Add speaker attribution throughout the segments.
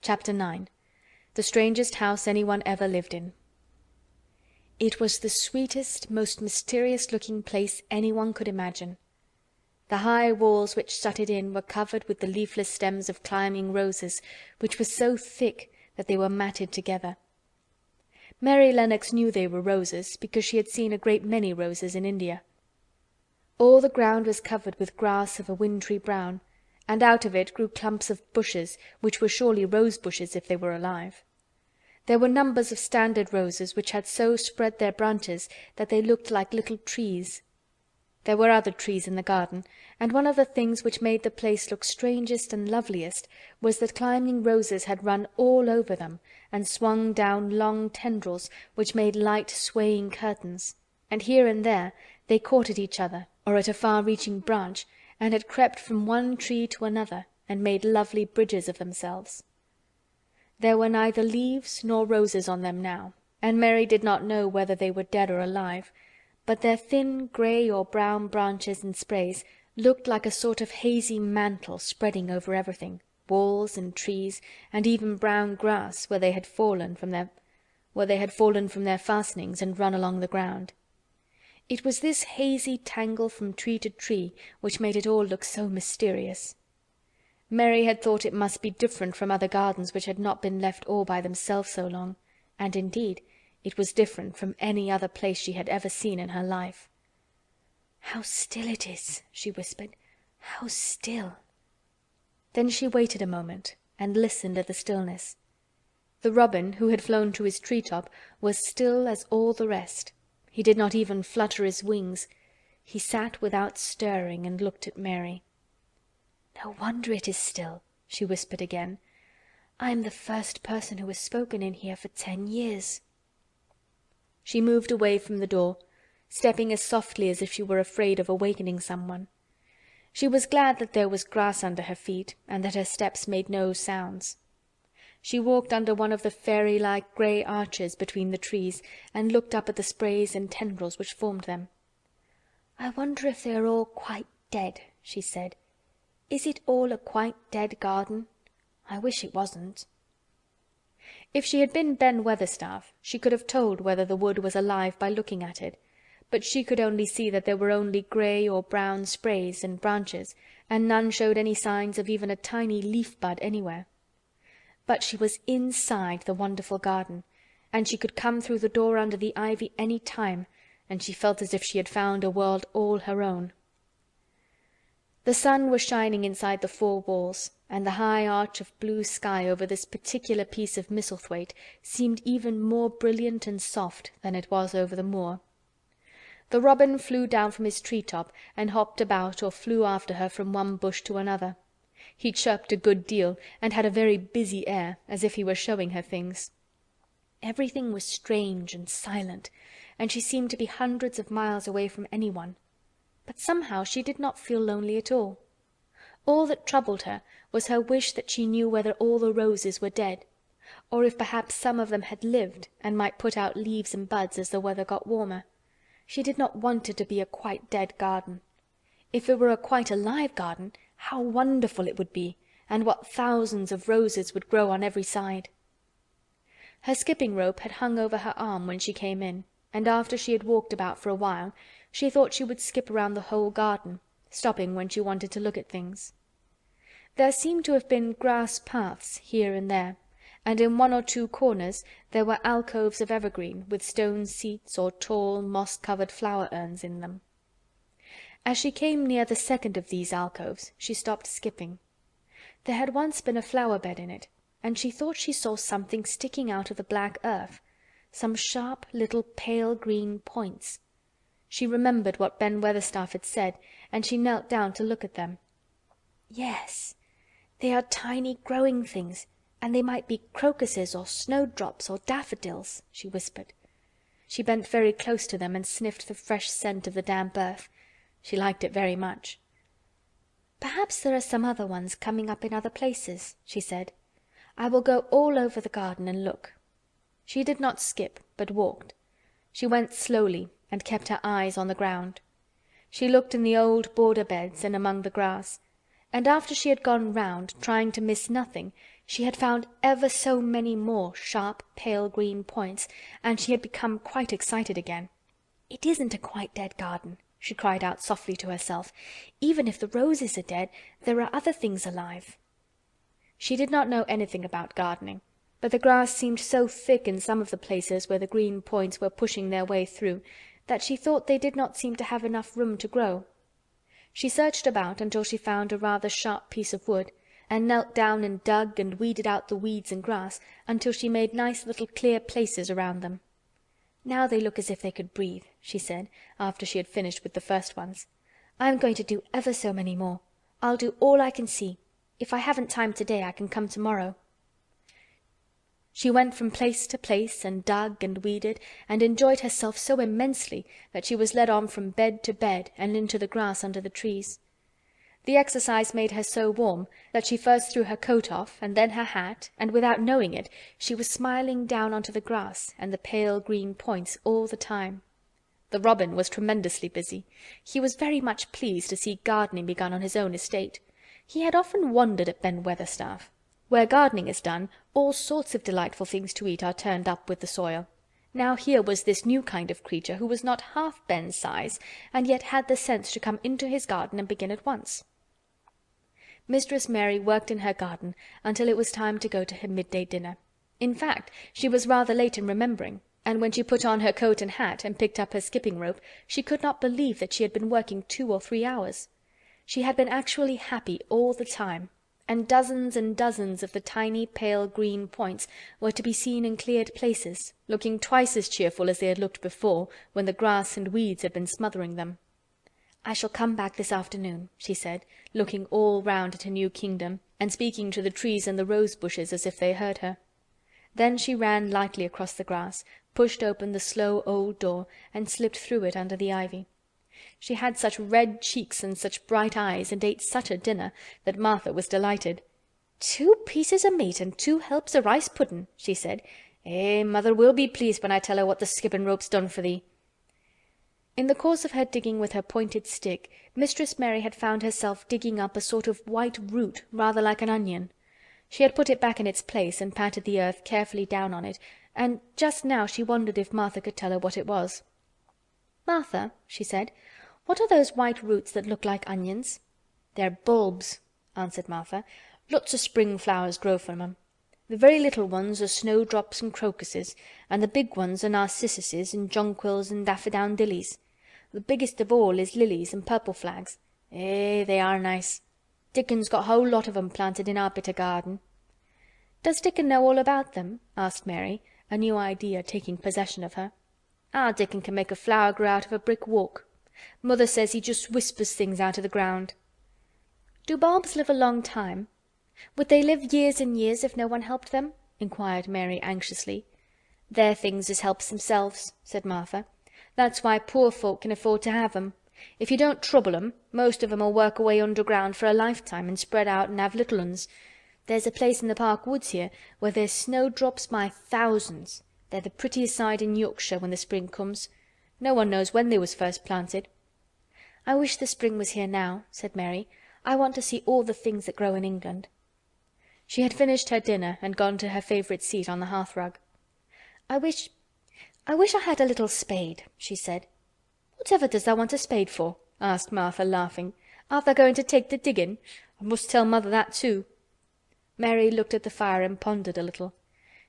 Speaker 1: Chapter 9. The Strangest House Anyone Ever Lived In. It was the sweetest, most mysterious-looking place anyone could imagine. The high walls which shut it in were covered with the leafless stems of climbing roses, which were so thick that they were matted together. Mary Lennox knew they were roses, because she had seen a great many roses in India. All the ground was covered with grass of a wintry brown, and out of it grew clumps of bushes, which were surely rose-bushes if they were alive. There were numbers of standard roses which had so spread their branches that they looked like little trees. There were other trees in the garden, and one of the things which made the place look strangest and loveliest was that climbing roses had run all over them, and swung down long tendrils which made light swaying curtains, and here and there they caught at each other, or at a far-reaching branch, and had crept from one tree to another, and made lovely bridges of themselves. There were neither leaves nor roses on them now, and Mary did not know whether they were dead or alive, but their thin grey or brown branches and sprays looked like a sort of hazy mantle spreading over everything, walls and trees, and even brown grass where they had fallen from their fastenings and run along the ground. It was this hazy tangle from tree to tree which made it all look so mysterious. Mary had thought it must be different from other gardens which had not been left all by themselves so long, and indeed it was different from any other place she had ever seen in her life. "How still it is," she whispered. "How still!" Then she waited a moment and listened at the stillness. The robin, who had flown to his tree-top, was still as all the rest. He did not even flutter his wings. He sat without stirring and looked at Mary. "No wonder it is still," she whispered again. "I am the first person who has spoken in here for 10 years." She moved away from the door, stepping as softly as if she were afraid of awakening someone. She was glad that there was grass under her feet, and that her steps made no sounds. She walked under one of the fairy-like grey arches between the trees, and looked up at the sprays and tendrils which formed them. "I wonder if they are all quite dead," she said. "Is it all a quite dead garden? I wish it wasn't." If she had been Ben Weatherstaff, she could have told whether the wood was alive by looking at it, but she could only see that there were only grey or brown sprays and branches, and none showed any signs of even a tiny leaf-bud anywhere. But she was inside the wonderful garden, and she could come through the door under the ivy any time, and she felt as if she had found a world all her own. The sun was shining inside the 4 walls, and the high arch of blue sky over this particular piece of Misselthwaite seemed even more brilliant and soft than it was over the moor. The robin flew down from his tree-top and hopped about or flew after her from one bush to another. He chirped a good deal, and had a very busy air, as if he were showing her things. Everything was strange and silent, and she seemed to be hundreds of miles away from anyone. But somehow she did not feel lonely at all. All that troubled her was her wish that she knew whether all the roses were dead, or if perhaps some of them had lived and might put out leaves and buds as the weather got warmer. She did not want it to be a quite dead garden. If it were a quite alive garden, how wonderful it would be, and what thousands of roses would grow on every side. Her skipping rope had hung over her arm when she came in, and after she had walked about for a while, she thought she would skip around the whole garden, stopping when she wanted to look at things. There seemed to have been grass paths here and there, and in 1 or 2 corners there were alcoves of evergreen with stone seats or tall moss-covered flower urns in them. As she came near the second of these alcoves, she stopped skipping. There had once been a flower-bed in it, and she thought she saw something sticking out of the black earth, some sharp little pale green points. She remembered what Ben Weatherstaff had said, and she knelt down to look at them. "Yes, they are tiny growing things, and they might be crocuses or snowdrops or daffodils," she whispered. She bent very close to them and sniffed the fresh scent of the damp earth. She liked it very much. "Perhaps there are some other ones coming up in other places," she said. "I will go all over the garden and look." She did not skip, but walked. She went slowly and kept her eyes on the ground. She looked in the old border beds and among the grass, and after she had gone round, trying to miss nothing, She had found ever so many more sharp, pale green points, and she had become quite excited again. "It isn't a quite dead garden," she cried out softly to herself. "Even if the roses are dead, there are other things alive." She did not know anything about gardening, but the grass seemed so thick in some of the places where the green points were pushing their way through that she thought they did not seem to have enough room to grow. She searched about until she found a rather sharp piece of wood, and knelt down and dug and weeded out the weeds and grass until she made nice little clear places around them. "Now they look as if they could breathe," she said, after she had finished with the first ones. "I'm going to do ever so many more. I'll do all I can see. If I haven't time today, I can come tomorrow." She went from place to place and dug and weeded and enjoyed herself so immensely that she was led on from bed to bed and into the grass under the trees. The exercise made her so warm that she first threw her coat off and then her hat, and without knowing it she was smiling down onto the grass and the pale green points all the time. The robin was tremendously busy. He was very much pleased to see gardening begun on his own estate. He had often wondered at Ben Weatherstaff. Where gardening is done, all sorts of delightful things to eat are turned up with the soil. Now here was this new kind of creature who was not half Ben's size, and yet had the sense to come into his garden and begin at once. Mistress Mary worked in her garden until it was time to go to her midday dinner. In fact, she was rather late in remembering, and when she put on her coat and hat and picked up her skipping rope, she could not believe that she had been working 2 or 3 hours. She had been actually happy all the time, and dozens of the tiny pale green points were to be seen in cleared places, looking twice as cheerful as they had looked before, when the grass and weeds had been smothering them. "I shall come back this afternoon," she said, looking all round at her new kingdom, and speaking to the trees and the rose bushes as if they heard her. Then she ran lightly across the grass, pushed open the slow old door, and slipped through it under the ivy. She had such red cheeks and such bright eyes, and ate such a dinner, that Martha was delighted. "2 pieces o' meat and 2 helps o' rice puddin'," she said. "Eh, mother will be pleased when I tell her what the skipping rope's done for thee." In the course of her digging with her pointed stick, Mistress Mary had found herself digging up a sort of white root rather like an onion. She had put it back in its place and patted the earth carefully down on it, and just now she wondered if Martha could tell her what it was. "Martha," she said, "what are those white roots that look like onions?" "They're bulbs," answered Martha. "Lots of spring flowers grow from 'em. The very little ones are snowdrops and crocuses, and the big ones are narcissuses and jonquils and daffodowndillies. The biggest of all is lilies and purple flags. Eh, they are nice. Dickon's got a whole lot of 'em planted in our bit o' garden." "Does Dickon know all about them?" asked Mary, a new idea taking possession of her. "Our Dickon can make a flower grow out of a brick walk. Mother says he just whispers things out of the ground." "Do bulbs live a long time? Would they live years and years if no one helped them?" inquired Mary anxiously. "They're things as helps themselves," said Martha. "That's why poor folk can afford to have 'em. If you don't trouble 'em, most of 'em'll work away underground for a lifetime and spread out and have little uns. There's a place in the park woods here where there's snowdrops by thousands. They're the prettiest sight in Yorkshire when the spring comes. No one knows when they was first planted." "I wish the spring was here now," said Mary. "I want to see all the things that grow in England." She had finished her dinner and gone to her favorite seat on the hearthrug. I wish I had a little spade," she said. "Whatever does thou want a spade for?" asked Martha, laughing. "Art thou going to take to digging? I must tell mother that too." Mary looked at the fire and pondered a little.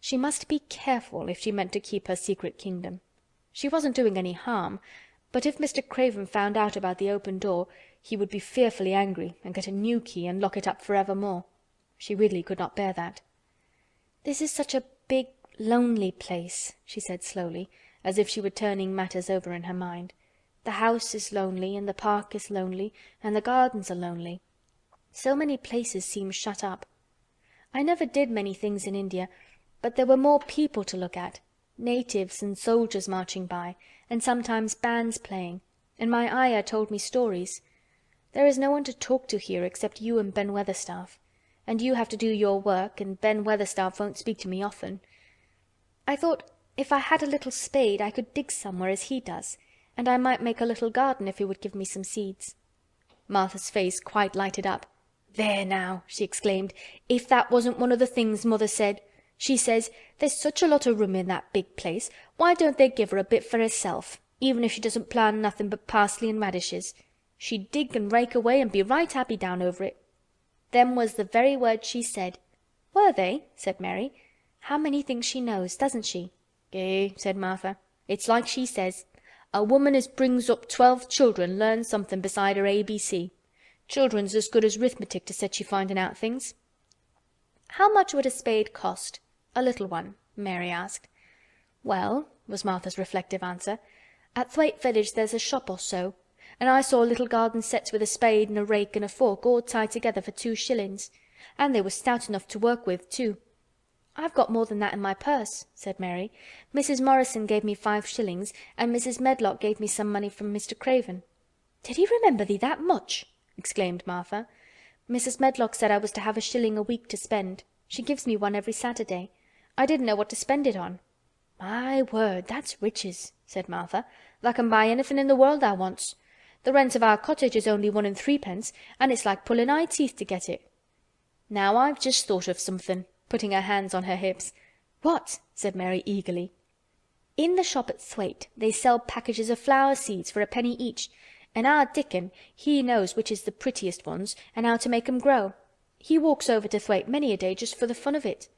Speaker 1: She must be careful if she meant to keep her secret kingdom. She wasn't doing any harm, but if Mr. Craven found out about the open door, he would be fearfully angry and get a new key and lock it up forevermore. She really could not bear that. "This is such a big, lonely place," she said slowly, as if she were turning matters over in her mind. "The house is lonely, and the park is lonely, and the gardens are lonely. So many places seem shut up. I never did many things in India, but there were more people to look at, natives and soldiers marching by, and sometimes bands playing, and my ayah told me stories. There is no one to talk to here except you and Ben Weatherstaff, and you have to do your work, and Ben Weatherstaff won't speak to me often. I thought if I had a little spade I could dig somewhere as he does, and I might make a little garden if he would give me some seeds." Martha's face quite lighted up. "There now," she exclaimed, "if that wasn't one of the things Mother said. She says, there's such a lot of room in that big place, why don't they give her a bit for herself, even if she doesn't plant nothing but parsley and radishes. She'd dig and rake away and be right happy down over it." Them was the very words she said. "Were they?" said Mary. "How many things she knows, doesn't she?" "Eh," said Martha. "It's like she says. A woman as brings up 12 children learns something beside her ABC. Children's as good as 'rithmetic to set you finding out things." "How much would a spade cost? A little one?" Mary asked. "Well," was Martha's reflective answer, "at Thwaite village there's a shop or so, and I saw little garden sets with a spade and a rake and a fork all tied together for 2 shillings. And they were stout enough to work with, too." "I've got more than that in my purse," said Mary. "Mrs. Morrison gave me 5 shillings, and Mrs. Medlock gave me some money from Mr. Craven." "Did he remember thee that much?" exclaimed Martha. "Mrs. Medlock said I was to have a shilling a week to spend. She gives me one every Saturday. I didn't know what to spend it on." "My word, that's riches," said Martha. "Tha can buy anything in the world thou wants. The rent of our cottage is only 1 and 3pence, and it's like pulling eye teeth to get it. Now I've just thought of something," putting her hands on her hips. "What?" said Mary eagerly. "In the shop at Thwaite they sell packages of flower seeds for a penny each, and our Dickon, he knows which is the prettiest ones and how to make 'em grow. He walks over to Thwaite many a day just for the fun of it.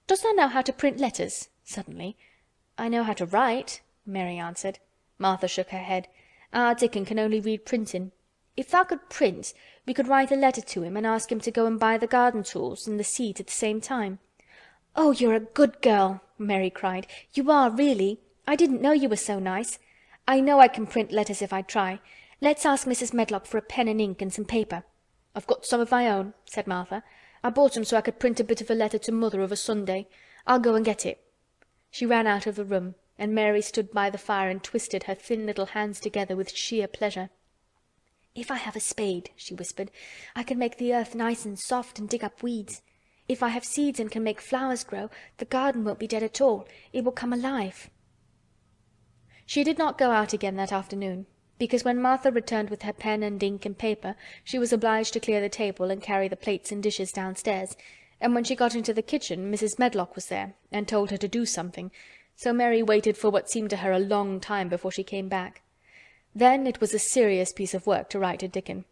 Speaker 1: Dost thou know how to print letters?" suddenly. "I know how to write," Mary answered. Martha shook her head. "Our Dickon can only read printing. If thou could print, we could write a letter to him and ask him to go and buy the garden tools and the seeds at the same time." "Oh, you're a good girl!" Mary cried. "You are, really. I didn't know you were so nice. I know I can print letters if I try. Let's ask Mrs. Medlock for a pen and ink and some paper." "I've got some of my own," said Martha. "I bought 'em so I could print a bit of a letter to Mother of a Sunday. I'll go and get it." She ran out of the room, and Mary stood by the fire and twisted her thin little hands together with sheer pleasure. "If I have a spade," she whispered, "I can make the earth nice and soft and dig up weeds. If I have seeds and can make flowers grow, the garden won't be dead at all. It will come alive." She did not go out again that afternoon, because when Martha returned with her pen and ink and paper she was obliged to clear the table and carry the plates and dishes downstairs, and when she got into the kitchen Mrs. Medlock was there and told her to do something, so Mary waited for what seemed to her a long time before she came back. Then it was a serious piece of work to write to Dickon.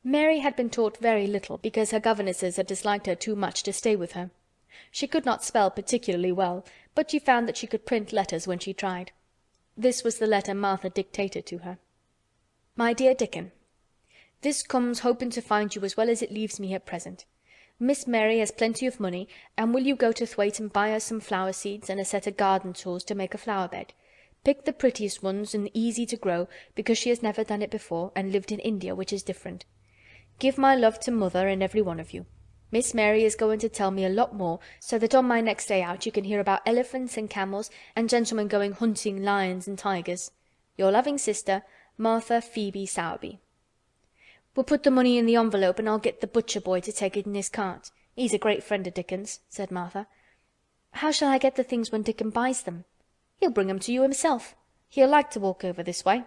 Speaker 1: Mary had been taught very little because her governesses had disliked her too much to stay with her. She could not spell particularly well, but she found that she could print letters when she tried. This was the letter Martha dictated to her. "My dear Dickon, this comes hoping to find you as well as it leaves me at present. Miss Mary has plenty of money, and will you go to Thwaite and buy her some flower seeds and a set of garden tools to make a flower bed. Pick the prettiest ones and easy to grow, because she has never done it before and lived in India, which is different. Give my love to Mother and every one of you. Miss Mary is going to tell me a lot more, so that on my next day out you can hear about elephants and camels and gentlemen going hunting lions and tigers. Your loving sister, Martha Phoebe Sowerby." "We'll put the money in the envelope and I'll get the butcher boy to take it in his cart. He's a great friend of Dickon's," said Martha. "How shall I get the things when Dickon buys them?" "He'll bring 'em to you himself. He'll like to walk over this way."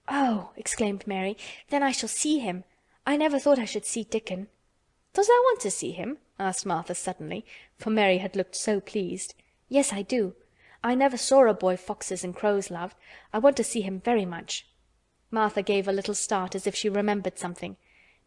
Speaker 1: "Oh!" exclaimed Mary. "Then I shall see him. I never thought I should see Dickon." "Does thou want to see him?" asked Martha suddenly, for Mary had looked so pleased. "Yes, I do. I never saw a boy foxes and crows loved. I want to see him very much." Martha gave a little start as if she remembered something.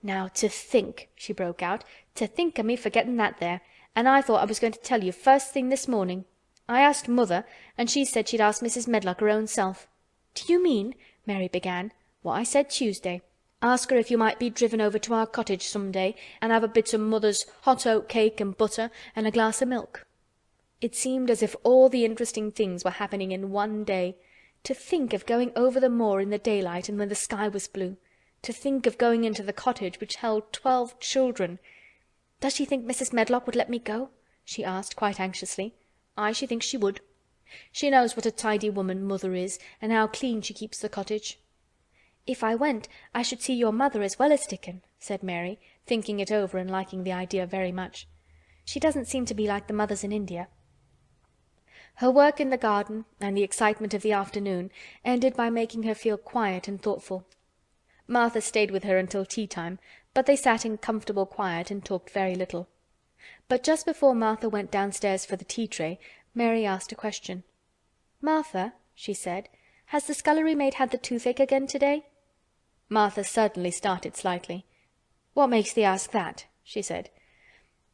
Speaker 1: "Now to think," she broke out, "to think of me forgetting that there, and I thought I was going to tell you first thing this morning. I asked Mother, and she said she'd ask Mrs. Medlock her own self." "Do you mean," Mary began, "what I said Tuesday? Ask her if you might be driven over to our cottage some day and have a bit of Mother's hot oat cake and butter and a glass of milk." It seemed as if all the interesting things were happening in one day. To think of going over the moor in the daylight and when the sky was blue. To think of going into the cottage which held 12 children. "Does she think Mrs. Medlock would let me go?" she asked quite anxiously. "Aye, she thinks she would. She knows what a tidy woman Mother is and how clean she keeps the cottage." "If I went, I should see your mother as well as Dickon," said Mary, thinking it over and liking the idea very much. "She doesn't seem to be like the mothers in India." Her work in the garden and the excitement of the afternoon ended by making her feel quiet and thoughtful. Martha stayed with her until tea time, but they sat in comfortable quiet and talked very little. But just before Martha went downstairs for the tea-tray, Mary asked a question. "Martha," she said, "has the scullery maid had the toothache again to-day?" Martha certainly started slightly. "What makes thee ask that?" she said.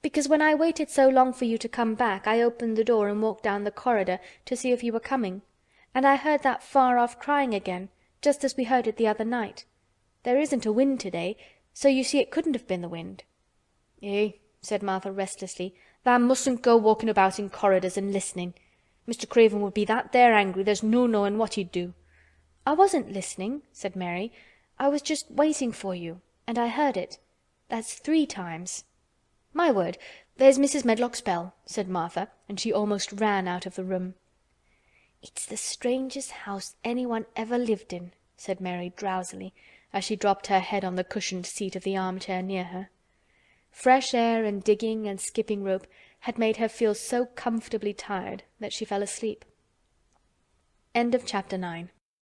Speaker 1: "Because when I waited so long for you to come back, I opened the door and walked down the corridor to see if you were coming, and I heard that far-off crying again, just as we heard it the other night. There isn't a wind to-day, so you see it couldn't have been the wind." "Eh," said Martha restlessly, "tha mustn't go walking about in corridors and listening. Mr. Craven would be that there angry there's no knowing what he'd do." "I wasn't listening," said Mary. "I was just waiting for you, and I heard it. That's 3 times." "My word, there's Mrs. Medlock's bell," said Martha, and she almost ran out of the room. "It's the strangest house anyone ever lived in," said Mary drowsily, as she dropped her head on the cushioned seat of the armchair near her. Fresh air and digging and skipping rope had made her feel so comfortably tired that she fell asleep. End of Chapter 9.